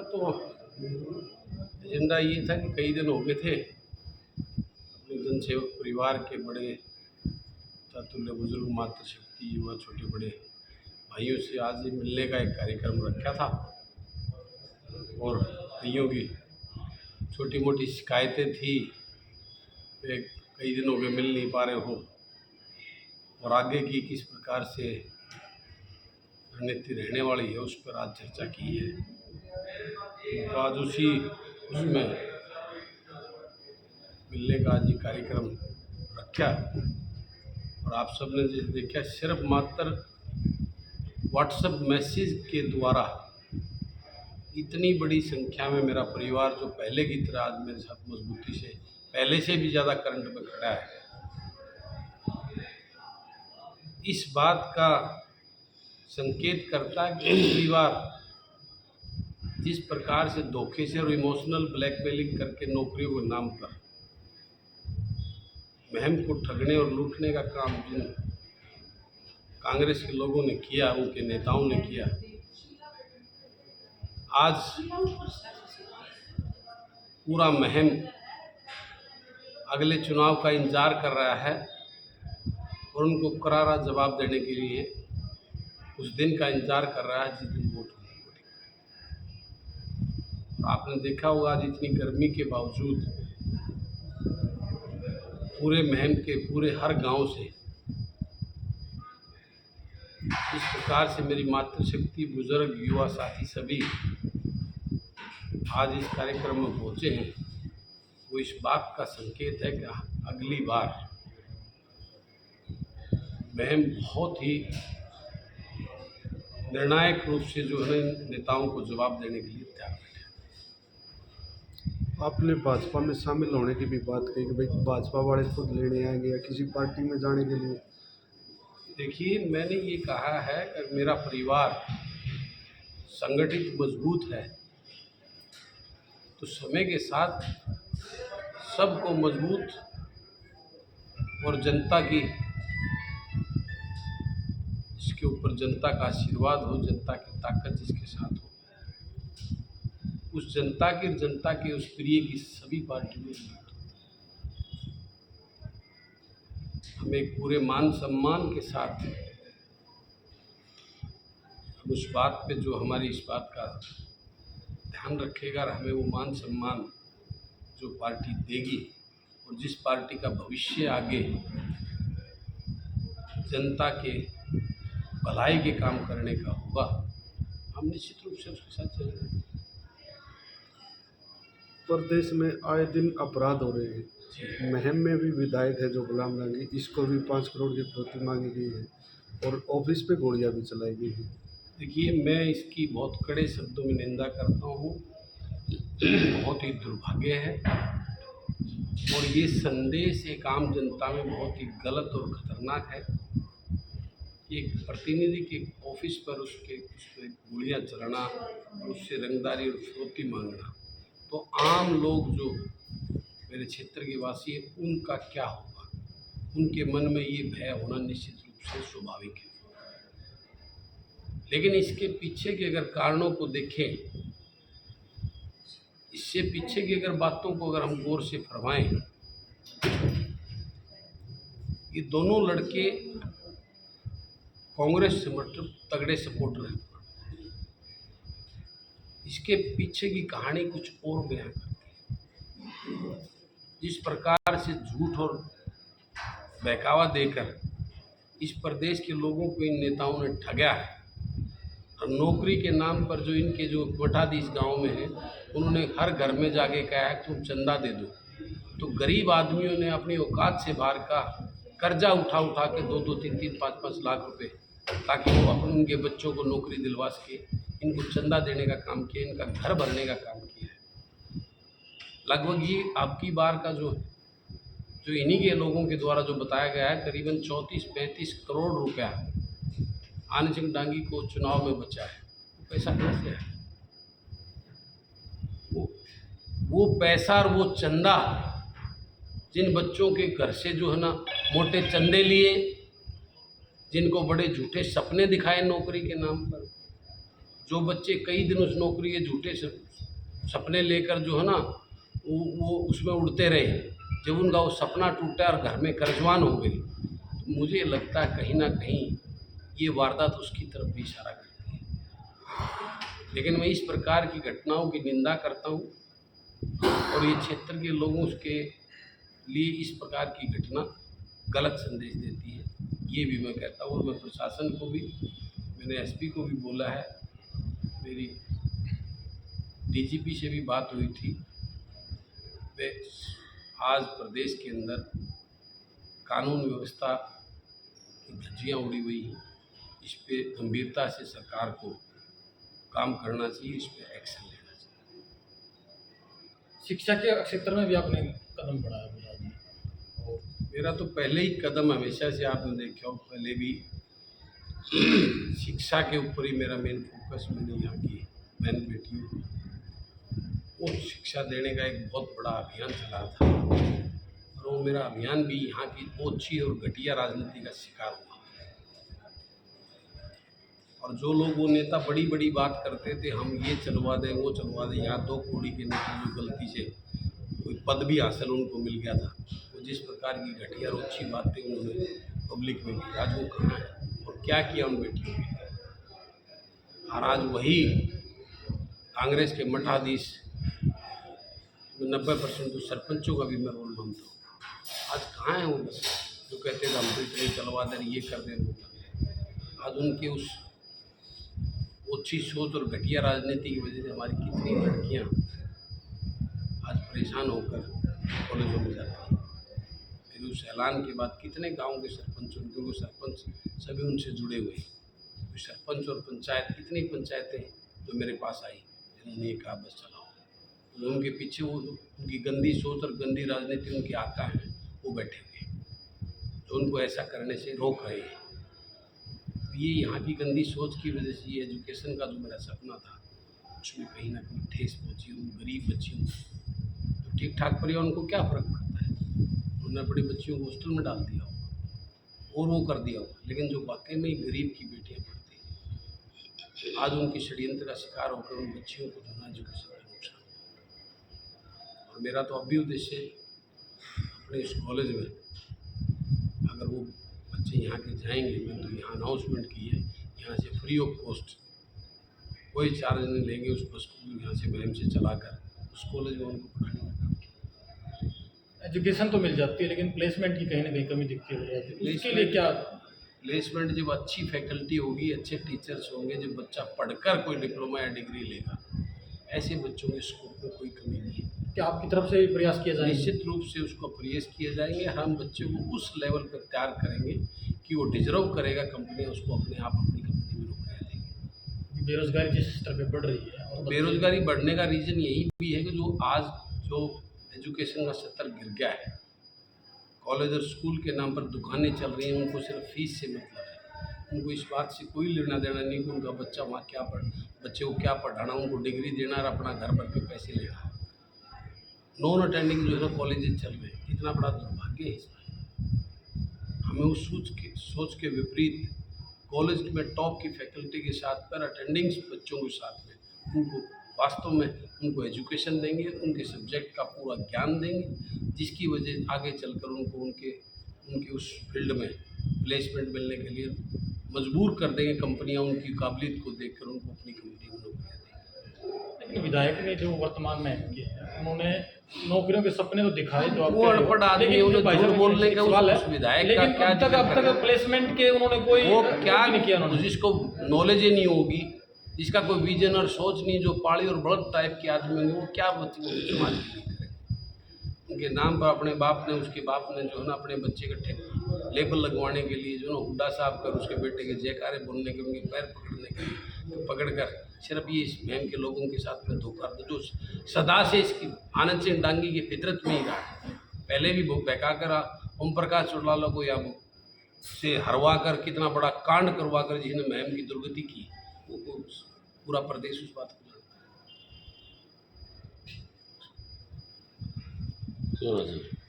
तो एजेंडा ये था कि कई दिन हो गए थे अपने जनसेवक परिवार के बड़े चातुल्य बुजुर्ग मातृशक्ति युवा छोटे बड़े भाइयों से आज ही मिलने का एक कार्यक्रम रखा था। और कईयों की छोटी मोटी शिकायतें थी, वे कई दिन हो गए मिल नहीं पा रहे हो, और आगे की किस प्रकार से रणनीति रहने वाली है उस पर आज चर्चा की है। तो आज उसमें मिलने का आज ये कार्यक्रम रखा, और आप सबने जैसे देखा सिर्फ मात्र व्हाट्सएप मैसेज के द्वारा इतनी बड़ी संख्या में मेरा परिवार जो पहले की तरह आज मेरे साथ मजबूती से पहले से भी ज़्यादा करंट में खड़ा है, इस बात का संकेत करता है कि परिवार जिस प्रकार से धोखे से और इमोशनल ब्लैकमेलिंग करके नौकरियों के नाम पर महम को ठगने और लूटने का काम जिन कांग्रेस के लोगों ने किया, उनके नेताओं ने किया, आज पूरा महम अगले चुनाव का इंतजार कर रहा है और उनको करारा जवाब देने के लिए उस दिन का इंतजार कर रहा है जिस दिन वोट होगी। आपने देखा होगा आज इतनी गर्मी के बावजूद पूरे महम के पूरे हर गांव से इस प्रकार से मेरी मातृशक्ति बुजुर्ग युवा साथी सभी आज इस कार्यक्रम में पहुँचे हैं, वो इस बात का संकेत है कि अगली बार महम बहुत ही निर्णायक रूप से जो है नेताओं को जवाब देने के लिए तैयार बैठे। आपने भाजपा में शामिल होने की भी बात कही कि भाई भाजपा वाले खुद लेने आएंगे या किसी पार्टी में जाने के लिए। देखिए, मैंने ये कहा है कि मेरा परिवार संगठित मजबूत है तो समय के साथ सबको मजबूत और जनता की इसके ऊपर जनता का आशीर्वाद हो, जनता की ताकत जिसके साथ हो, उस जनता के उस प्रिय की सभी पार्टियों में हमें एक पूरे मान सम्मान के साथ हम उस बात पे जो हमारी इस बात का ध्यान रखेगा और हमें वो मान सम्मान जो पार्टी देगी और जिस पार्टी का भविष्य आगे जनता के भलाई के काम करने का होगा, हम निश्चित रूप से उसके साथ चलेंगे। प्रदेश में आए दिन अपराध हो रहे हैं। महम में भी विधायक है जो गुलाम रागी, इसको भी 5 करोड़ की फिरौती मांगी गई है और ऑफिस पे गोलियां भी चलाई गई है। देखिए, मैं इसकी बहुत कड़े शब्दों में निंदा करता हूँ। बहुत ही दुर्भाग्य है और ये संदेश एक आम जनता में बहुत ही गलत और खतरनाक है। एक प्रतिनिधि के ऑफिस पर उसमें गोलियां चलाना और उससे रंगदारी और फिरौती मांगना, तो आम लोग जो मेरे क्षेत्र के वासी हैं उनका क्या होगा, उनके मन में ये भय होना निश्चित रूप से स्वाभाविक है। लेकिन इसके पीछे के अगर कारणों को देखें, इससे पीछे की अगर बातों को अगर हम गौर से फरमाएं, ये दोनों लड़के कांग्रेस से मतलब तगड़े सपोर्टर हैं। इसके पीछे की कहानी कुछ और बयान करती है। जिस प्रकार से झूठ और बहकावा देकर इस प्रदेश के लोगों को इन नेताओं ने ठगा है और नौकरी के नाम पर जो इनके जो मठाधीश गांव में हैं, उन्होंने हर घर में जाके कहा है तुम चंदा दे दो, तो गरीब आदमियों ने अपनी औकात से बाहर का कर्जा उठा के 2-2, 3-3, 5-5 लाख रुपए ताकि वो अपने उनके बच्चों को नौकरी दिलवा सके, इनको चंदा देने का काम किया, इनका घर भरने का काम किया है। लगभग ये आपकी बार का जो इन्हीं के लोगों के द्वारा जो बताया गया है, करीबन 34-35 करोड़ रुपया आने सिंह डांगी को चुनाव में बचा है। वो पैसा कैसे है? वो पैसा और वो चंदा जिन बच्चों के घर से जो है ना मोटे चंदे लिए, जिनको बड़े झूठे सपने दिखाए नौकरी के नाम पर, जो बच्चे कई दिन उस नौकरी के झूठे सपने लेकर जो है ना वो उसमें उड़ते रहे, जब उनका वो सपना टूटा और घर में कर्जवान हो गई, तो मुझे लगता है कहीं ना कहीं ये वारदात उसकी तरफ भी इशारा करती है। लेकिन मैं इस प्रकार की घटनाओं की निंदा करता हूँ और ये क्षेत्र के लोगों के लिए इस प्रकार की घटना गलत संदेश देती है, ये भी मैं कहता हूँ। और मैं प्रशासन को भी, मैंने एसपी को भी बोला है, मेरी डीजीपी से भी बात हुई थी। वे आज प्रदेश के अंदर कानून व्यवस्था की धज्जियाँ उड़ी हुई हैं, इस पे गंभीरता से सरकार को काम करना चाहिए, इस पे एक्शन लेना चाहिए। शिक्षा के क्षेत्र में भी आपने कदम बढ़ाया बोला जी, और मेरा तो पहले ही कदम, हमेशा से आपने देखा हो, पहले भी शिक्षा के ऊपर ही मेरा मेन फोकस, मैंने यहाँ की बहन बेटियों को शिक्षा देने का एक बहुत बड़ा अभियान चला था, और वो मेरा अभियान भी यहाँ की ओछी और घटिया राजनीति का शिकार हुआ। और जो लोग, वो नेता बड़ी बड़ी बात करते थे, हम ये चलवा दें वो चलवा दें, यहाँ 2 कौड़ी के नीचे जो गलती से कोई पद भी हासिल उनको मिल गया था, वो जिस प्रकार की घटिया और अच्छी बातें उन्होंने पब्लिक में की, आज वो कहाँ है और क्या किया उन बेटियों के लिए। और आज वही कांग्रेस के मठाधीश 90% तो सरपंचों का भी मैं रोल मानता हूँ, आज कहाँ है वो? बस जो कहते थे हम तो इतने चलवा दें, ये कर दें, वो कर दें। आज उनके उस अच्छी सोच और घटिया राजनीति की वजह से हमारी कितनी लड़कियाँ आज परेशान होकर कॉलेजों में जाती हैं। फिर उस ऐलान के बाद कितने गांव के सरपंच, उनके सरपंच सभी उनसे जुड़े हुए हैं, तो सरपंच और पंचायत, कितनी पंचायतें जो मेरे पास आई, उन्होंने ये कहा बस चलाओ, तो उनके पीछे वो उनकी गंदी सोच और गंदी राजनीति, उनके आका हैं वो बैठे हुए हैं, जो उनको ऐसा करने से रोक रहे हैं। तो ये यहाँ की गंदी सोच की वजह से ये एजुकेशन का जो मेरा सपना था, उसमें कहीं ना कहीं ठेस पहुँची। उन गरीब बच्चियों को, तो ठीक ठाक परिवार, उनको क्या फ़र्क पड़ता है, उन्होंने बड़ी बच्चियों को हॉस्टल में डाल दिया होगा और वो कर दिया होगा, लेकिन जो वाकई में ही गरीब की बेटियाँ पढ़ती हैं, आज उनकी षड्यंत्र का शिकार होकर उन बच्चियों को जो है एजुकेशन का नुकसान हुआ। और मेरा तो अब भी उद्देश्य है, अपने इस कॉलेज में अगर वो बच्चे यहाँ के जाएंगे, मैं तो यहाँ अनाउंसमेंट की है, यहाँ से फ्री ऑफ कॉस्ट, कोई चार्ज नहीं लेंगे, उस बस को यहाँ से मैम से चलाकर उस कॉलेज में उनको पढ़ाने का काम किया। एजुकेशन तो मिल जाती है, लेकिन प्लेसमेंट की कहीं ना कहीं कमी दिखती है, इसके लिए क्या? प्लेसमेंट जब अच्छी फैकल्टी होगी, अच्छे टीचर्स होंगे, जब बच्चा पढ़कर कोई डिप्लोमा या डिग्री लेगा, ऐसे बच्चों के स्कोप में कोई कमी नहीं है। क्या आपकी तरफ से प्रयास किया जाए? निश्चित रूप से उसको प्रयास किए जाएंगे, हम बच्चे को उस लेवल पर तैयार करेंगे कि वो डिजर्व करेगा, कंपनी उसको अपने आप अपनी कंपनी में नौकरियाँ देंगी। बेरोजगारी जिस स्तर पे बढ़ रही है, और बेरोजगारी बढ़ने का रीज़न यही भी है कि जो आज जो एजुकेशन का स्तर गिर गया है, कॉलेज और स्कूल के नाम पर दुकानें चल रही हैं, उनको सिर्फ फीस से मतलब है, उनको इस बात से कोई लेना देना नहीं कि उनका बच्चा वहाँ क्या बच्चे को क्या पढ़ाना, उनको डिग्री देना और अपना घर भर के पैसे लेना। नॉन अटेंडिंग जो है कॉलेजेस चल रहे हैं, कितना बड़ा दुर्भाग्य है इसमें। हमें उस सोच के विपरीत कॉलेज में टॉप की फैकल्टी के साथ पर अटेंडिंग बच्चों के साथ में उनको वास्तव में उनको एजुकेशन देंगे, उनके सब्जेक्ट का पूरा ज्ञान देंगे, जिसकी वजह आगे चलकर उनको उनके उस फील्ड में प्लेसमेंट मिलने के लिए मजबूर कर देंगे। कंपनियां उनकी काबिलियत को देखकर उनको अपनी कंपनी में नौकरियाँ देंगी। लेकिन विधायक ने जो वर्तमान में किए हैं, उन्होंने नौकरियों के सपने तो दिखाए, जो वो अनपढ़ आदमी, उन्हें झूठ बोलने का सवाल है, उस विधायक का लेकिन क्या अब तक प्लेसमेंट के उन्होंने कोई वो क्या नहीं किया उन्होंने। जिसको नॉलेज ही नहीं होगी, जिसका कोई विजन और सोच नहीं, जो पाड़ी और बड़द टाइप के आदमी होंगे, वो क्या समाज के लिए करें। उनके नाम पर अपने बाप ने, उसके बाप ने जो है ना अपने बच्चे के लेबल लगवाने के लिए जो ना हुड्डा साहब कर उसके बेटे के जयकारे बोलने के, उनके पैर पकड़ने के लिए पकड़कर सिर्फ ये इस मैम के लोगों के साथ में धोखा, जो सदा से इसकी आनंद सिंह डांगी की फितरत में ही रहा है। पहले भी वो बहका कर ओम प्रकाश चौटाला को या से हरवा कर, कितना बड़ा कांड करवा कर जिसने मैम की दुर्गति की, वो पूरा प्रदेश उस बात को जानता है।